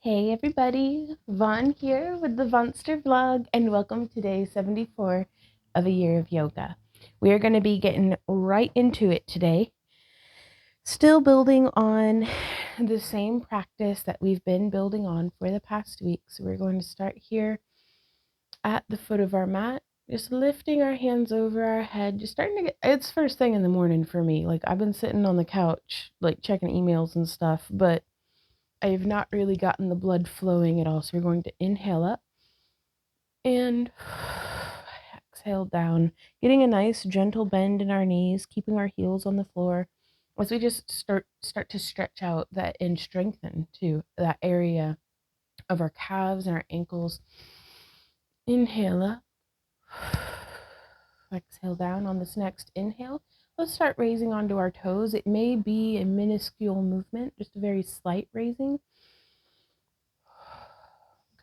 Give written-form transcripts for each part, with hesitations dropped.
Hey everybody, Vaughn here with the Vonster vlog, and welcome to day 74 of a year of yoga. We are going to be getting right into it today, still building on the same practice that we've been building on for the past week. So we're going to start here at the foot of our mat, just lifting our hands over our head, just starting to it's first thing in the morning for me. Like I've been sitting on the couch, like checking emails and stuff, but I have not really gotten the blood flowing at all. So we're going to inhale up and exhale down, getting a nice gentle bend in our knees, keeping our heels on the floor as we just start to stretch out that and strengthen to that area of our calves and our ankles. Inhale up, exhale down. On this next inhale, let's start raising onto our toes. It may be a minuscule movement, just a very slight raising.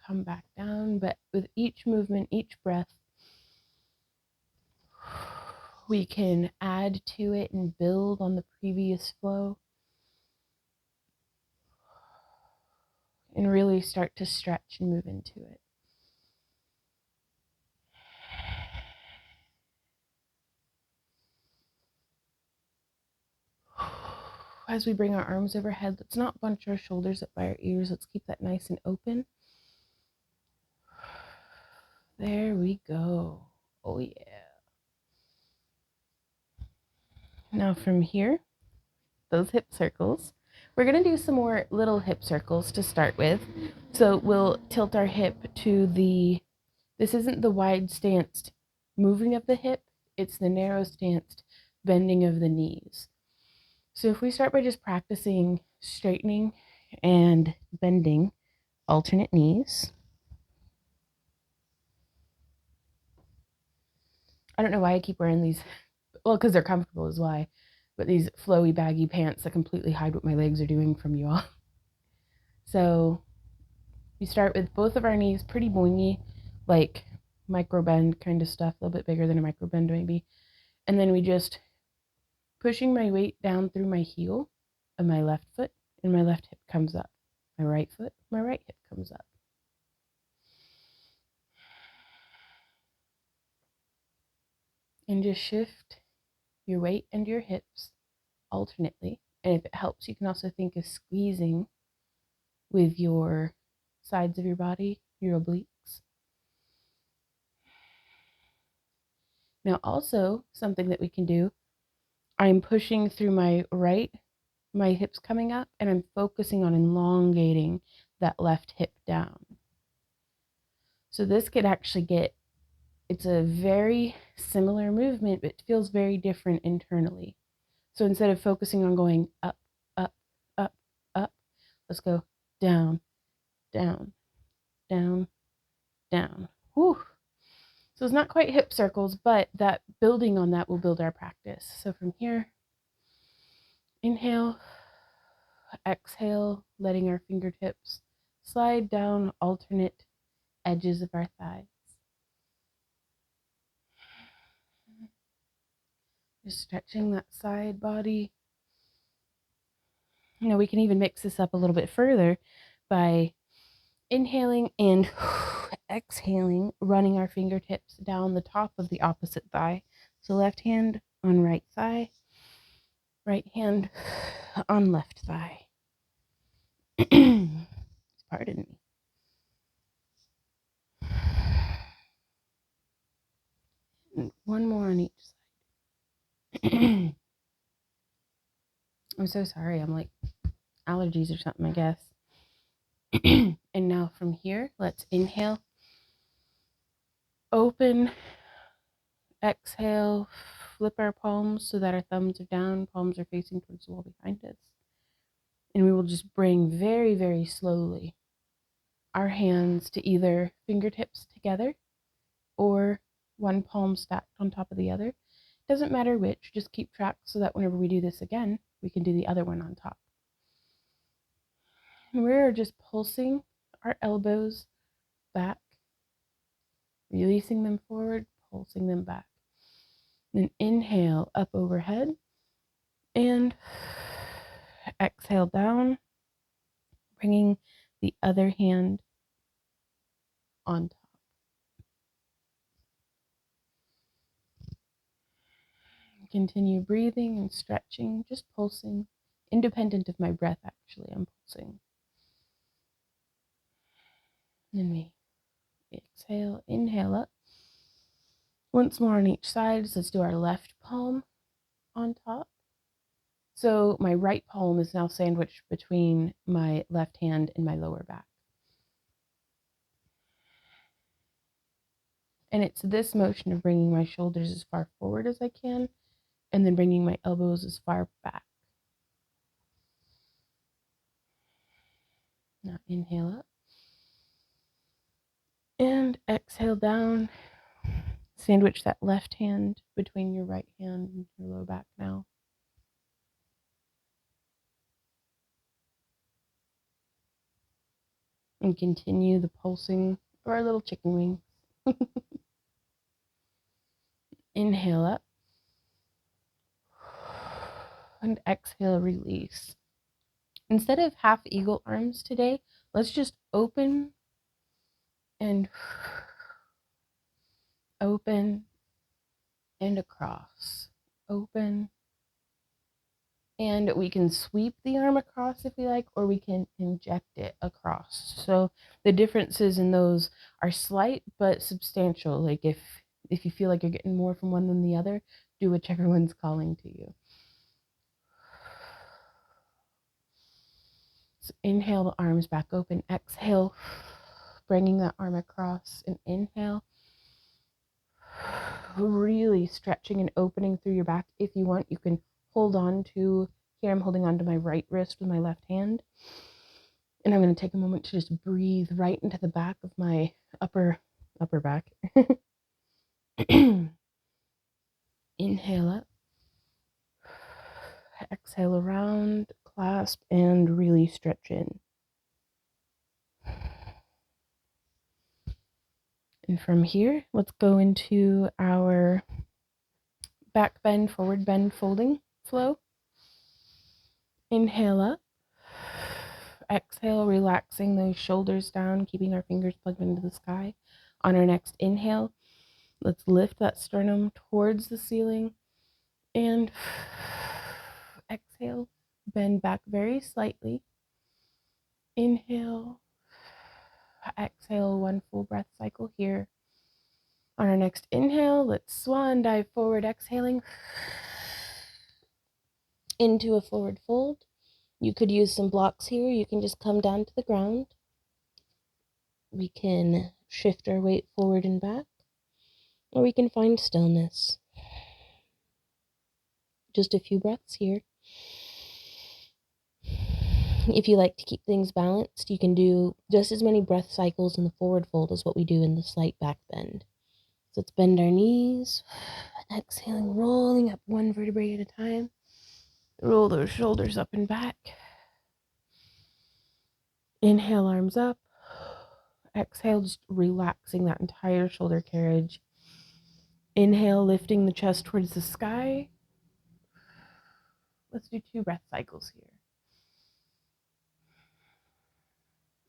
Come back down, but with each movement, each breath, we can add to it and build on the previous flow and really start to stretch and move into it. As we bring our arms overhead, let's not bunch our shoulders up by our ears. Let's keep that nice and open. There we go. Oh yeah. Now from here, those hip circles, we're going to do some more little hip circles to start with. So we'll tilt our hip to this isn't the wide stanced moving of the hip, it's the narrow stanced bending of the knees. So if we start by just practicing straightening and bending alternate knees. I don't know why I keep wearing these, well, because they're comfortable is why, but these flowy baggy pants that completely hide what my legs are doing from you all. So we start with both of our knees pretty boingy, like micro bend kind of stuff, a little bit bigger than a micro bend maybe. And then we just pushing my weight down through my heel of my left foot, and my left hip comes up. My right foot, my right hip comes up. And just shift your weight and your hips alternately. And if it helps, you can also think of squeezing with your sides of your body, your obliques. Now, also, something that we can do, I'm pushing through my right, my hips coming up, and I'm focusing on elongating that left hip down. So this could actually it's a very similar movement, but it feels very different internally. So instead of focusing on going up, up, up, up, let's go down, down, down, down. Whew. So it's not quite hip circles, but that building on that will build our practice. So from here, inhale, exhale, letting our fingertips slide down alternate edges of our thighs. Just stretching that side body. You know, we can even mix this up a little bit further by inhaling and exhaling, running our fingertips down the top of the opposite thigh. So left hand on right thigh, right hand on left thigh. Pardon me. And one more on each side. I'm so sorry. I'm like allergies or something, I guess. And now from here, let's inhale, open, exhale, flip our palms so that our thumbs are down, palms are facing towards the wall behind us. And we will just bring very, very slowly our hands to either fingertips together or one palm stacked on top of the other. Doesn't matter which, just keep track so that whenever we do this again, we can do the other one on top. And we're just pulsing our elbows back, releasing them forward, pulsing them back. Then inhale up overhead and exhale down, bringing the other hand on top. Continue breathing and stretching, just pulsing, independent of my breath, actually. I'm pulsing. And then we exhale, inhale up. Once more on each side, so let's do our left palm on top. So my right palm is now sandwiched between my left hand and my lower back. And it's this motion of bringing my shoulders as far forward as I can, and then bringing my elbows as far back. Now inhale up. And exhale down. Sandwich that left hand between your right hand and your low back now. And continue the pulsing of our little chicken wings. Inhale up. And exhale, release. Instead of half eagle arms today, let's just open and open and across. Open. And we can sweep the arm across if we like, or we can inject it across. So the differences in those are slight but substantial. Like if you feel like you're getting more from one than the other, do whichever one's calling to you. So inhale, the arms back open. Exhale, bringing that arm across. And inhale, really stretching and opening through your back. If you want, you can hold on to, here I'm holding on to my right wrist with my left hand. And I'm going to take a moment to just breathe right into the back of my upper back. Inhale up. Exhale around, clasp, and really stretch in. And from here, let's go into our back bend, forward bend, folding flow. Inhale up. Exhale, relaxing those shoulders down, keeping our fingers plugged into the sky. On our next inhale, let's lift that sternum towards the ceiling. And exhale, bend back very slightly. Inhale, exhale, one full breath cycle here. On our next inhale, let's swan dive forward, exhaling into a forward fold. You could use some blocks here. You can just come down to the ground. We can shift our weight forward and back, or we can find stillness. Just a few breaths here. If you like to keep things balanced, you can do just as many breath cycles in the forward fold as what we do in the slight back bend. So let's bend our knees, exhaling, rolling up one vertebrae at a time. Roll those shoulders up and back. Inhale, arms up. Exhale, just relaxing that entire shoulder carriage. Inhale, lifting the chest towards the sky. Let's do 2 breath cycles here.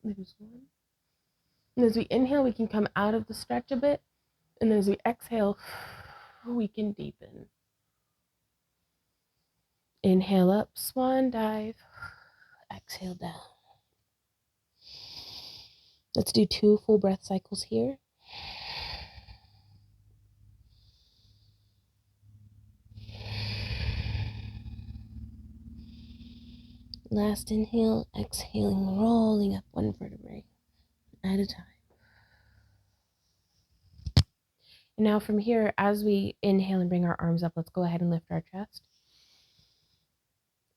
There's one. And as we inhale, we can come out of the stretch a bit. And then as we exhale, we can deepen. Inhale up, swan dive. Exhale down. Let's do 2 full breath cycles here. Last inhale, exhaling, rolling up one vertebrae at a time. And now from here, as we inhale and bring our arms up, let's go ahead and lift our chest.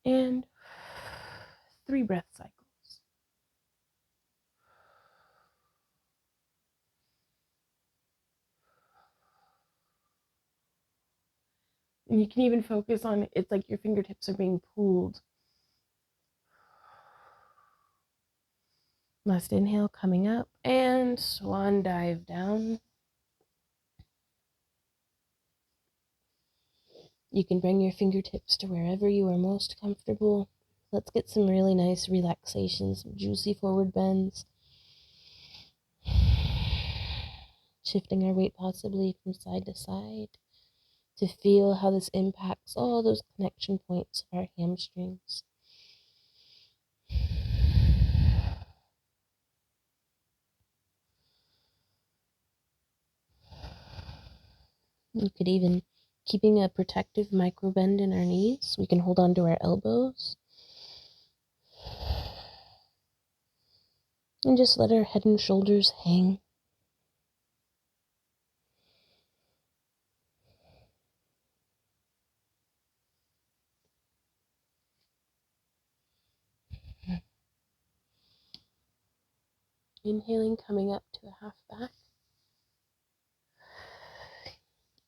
And 3 breath cycles. And you can even focus on, it's like your fingertips are being pulled. Last inhale, coming up, and swan dive down. You can bring your fingertips to wherever you are most comfortable. Let's get some really nice relaxation, some juicy forward bends. Shifting our weight possibly from side to side to feel how this impacts all those connection points of our hamstrings. You could even, keeping a protective micro bend in our knees, we can hold on to our elbows and just let our head and shoulders hang. Inhaling, coming up to a half back.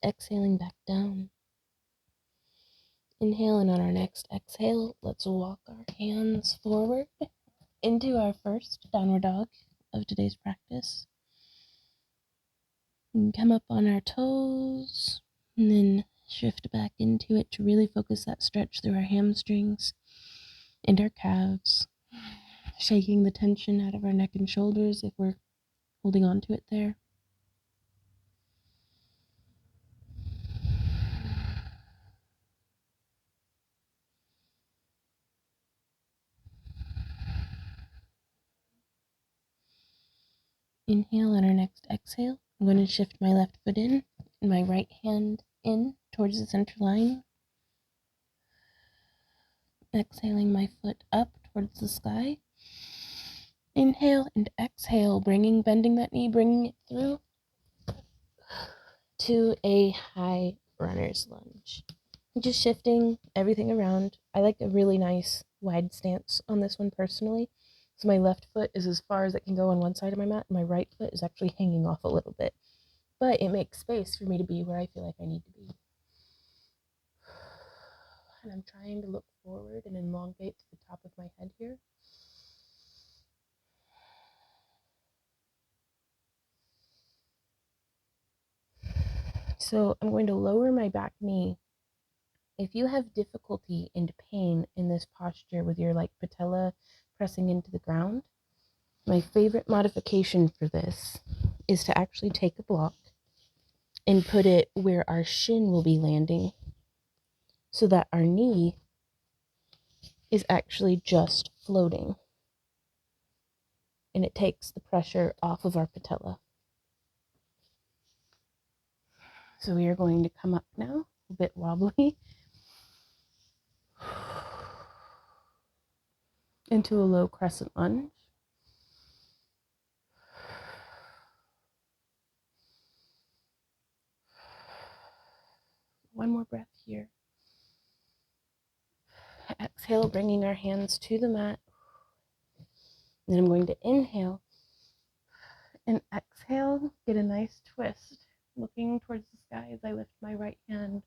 Exhaling back down. Inhale, and on our next exhale, let's walk our hands forward into our first downward dog of today's practice. And come up on our toes, and then shift back into it to really focus that stretch through our hamstrings and our calves, shaking the tension out of our neck and shoulders if we're holding on to it there. Inhale, on our next exhale, I'm going to shift my left foot in and my right hand in towards the center line. Exhaling my foot up towards the sky. Inhale and exhale, bending that knee, bringing it through to a high runner's lunge. Just shifting everything around. I like a really nice wide stance on this one personally. So my left foot is as far as it can go on one side of my mat, and my right foot is actually hanging off a little bit. But it makes space for me to be where I feel like I need to be. And I'm trying to look forward and elongate to the top of my head here. So I'm going to lower my back knee. If you have difficulty and pain in this posture with your patella pressing into the ground, my favorite modification for this is to actually take a block and put it where our shin will be landing so that our knee is actually just floating and it takes the pressure off of our patella. So we are going to come up now, a bit wobbly, into a low crescent lunge. One more breath here. Exhale, bringing our hands to the mat. Then I'm going to inhale and exhale, get a nice twist, looking towards the sky as I lift my right hand.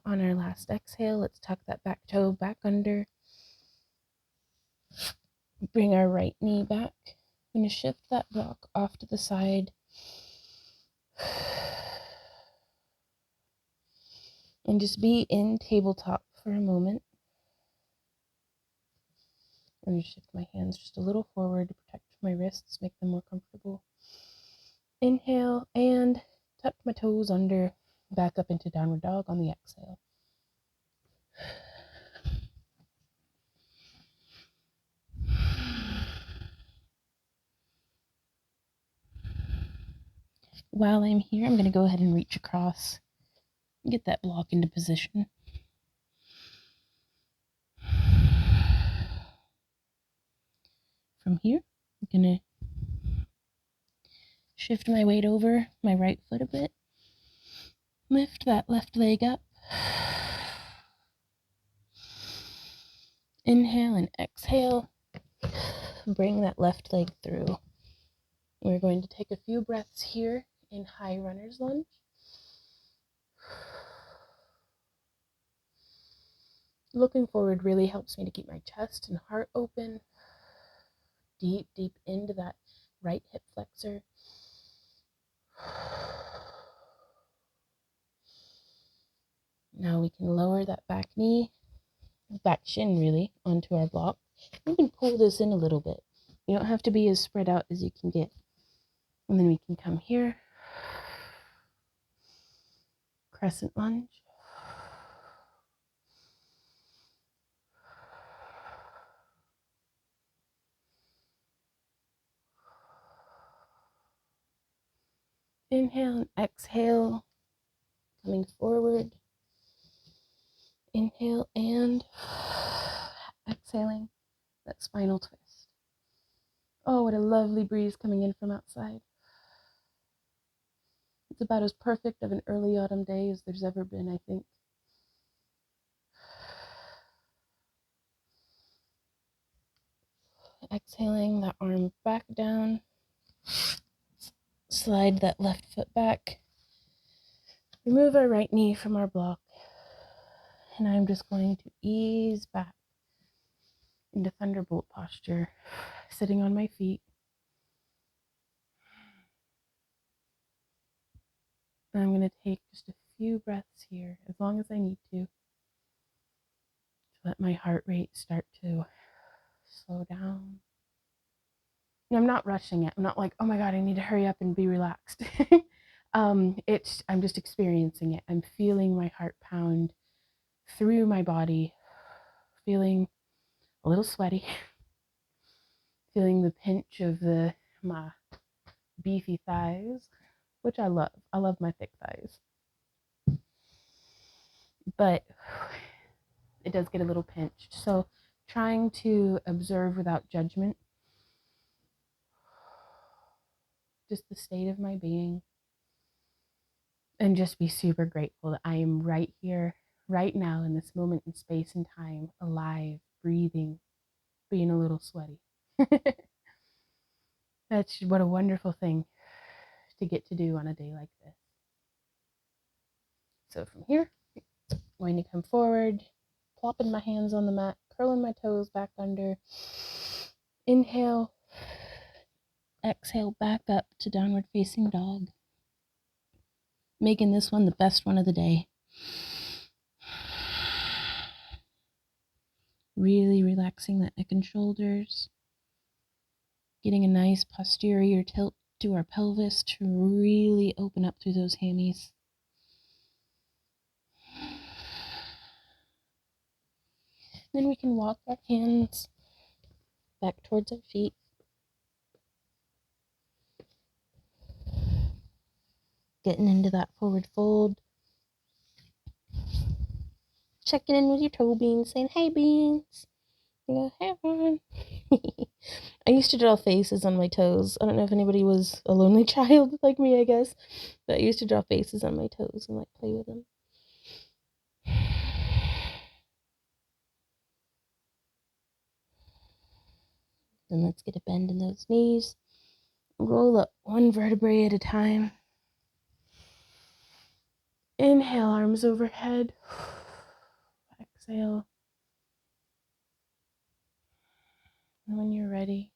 On our last exhale, let's tuck that back toe back under. Bring our right knee back. I'm going to shift that block off to the side. And just be in tabletop for a moment. I'm going to shift my hands just a little forward to protect my wrists, make them more comfortable. Inhale and tuck my toes under, back up into downward dog on the exhale. While I'm here, I'm going to go ahead and reach across and get that block into position. From here, I'm going to shift my weight over my right foot a bit. Lift that left leg up. Inhale and exhale. Bring that left leg through. We're going to take a few breaths here in high runner's lunge. Looking forward really helps me to keep my chest and heart open. Deep, deep into that right hip flexor. Now we can lower that back knee, back shin really, onto our block. We can pull this in a little bit. You don't have to be as spread out as you can get. And then we can come here, crescent lunge. Inhale and exhale, coming forward. Inhale and exhaling that spinal twist. Oh, what a lovely breeze coming in from outside. It's about as perfect of an early autumn day as there's ever been, I think. Exhaling that arm back down. Slide that left foot back. Remove our right knee from our block. And I'm just going to ease back into thunderbolt posture, sitting on my feet. And I'm going to take just a few breaths here, as long as I need to let my heart rate start to slow down. And I'm not rushing it. I'm not like, oh my God, I need to hurry up and be relaxed. I'm just experiencing it. I'm feeling my heart pound through my body, feeling a little sweaty, feeling the pinch of my beefy thighs, which I love. I love my thick thighs. But it does get a little pinched. So trying to observe without judgment just the state of my being, and just be super grateful that I am right here, right now, in this moment in space and time, alive, breathing, being a little sweaty. That's what a wonderful thing to get to do on a day like this. So from here, I'm going to come forward, plopping my hands on the mat, curling my toes back under. Inhale, exhale, back up to downward facing dog. Making this one the best one of the day. Really relaxing that neck and shoulders. Getting a nice posterior tilt to our pelvis to really open up through those hammies. Then we can walk our hands back towards our feet. Getting into that forward fold. Checking in with your toe beans, saying, hey beans. You go, hey everyone. I used to draw faces on my toes. I don't know if anybody was a lonely child like me, I guess. But I used to draw faces on my toes and like play with them. Then let's get a bend in those knees. Roll up one vertebrae at a time. Inhale, arms overhead. Exhale. And when you're ready,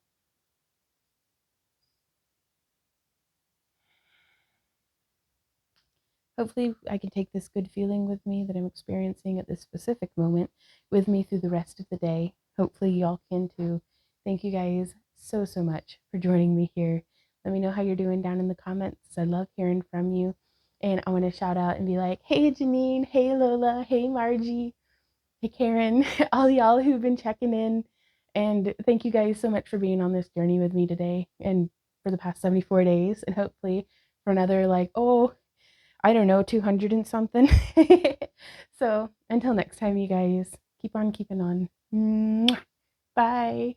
hopefully I can take this good feeling with me that I'm experiencing at this specific moment with me through the rest of the day. Hopefully y'all can too. Thank you guys so much for joining me here. Let me know how you're doing down in the comments. I love hearing from you. And I want to shout out and be like, hey Janine, hey Lola, hey Margie, hey Karen, all y'all who've been checking in. And thank you guys so much for being on this journey with me today and for the past 74 days. And hopefully for another I don't know, 200 and something. So until next time, you guys, keep on keeping on. Bye.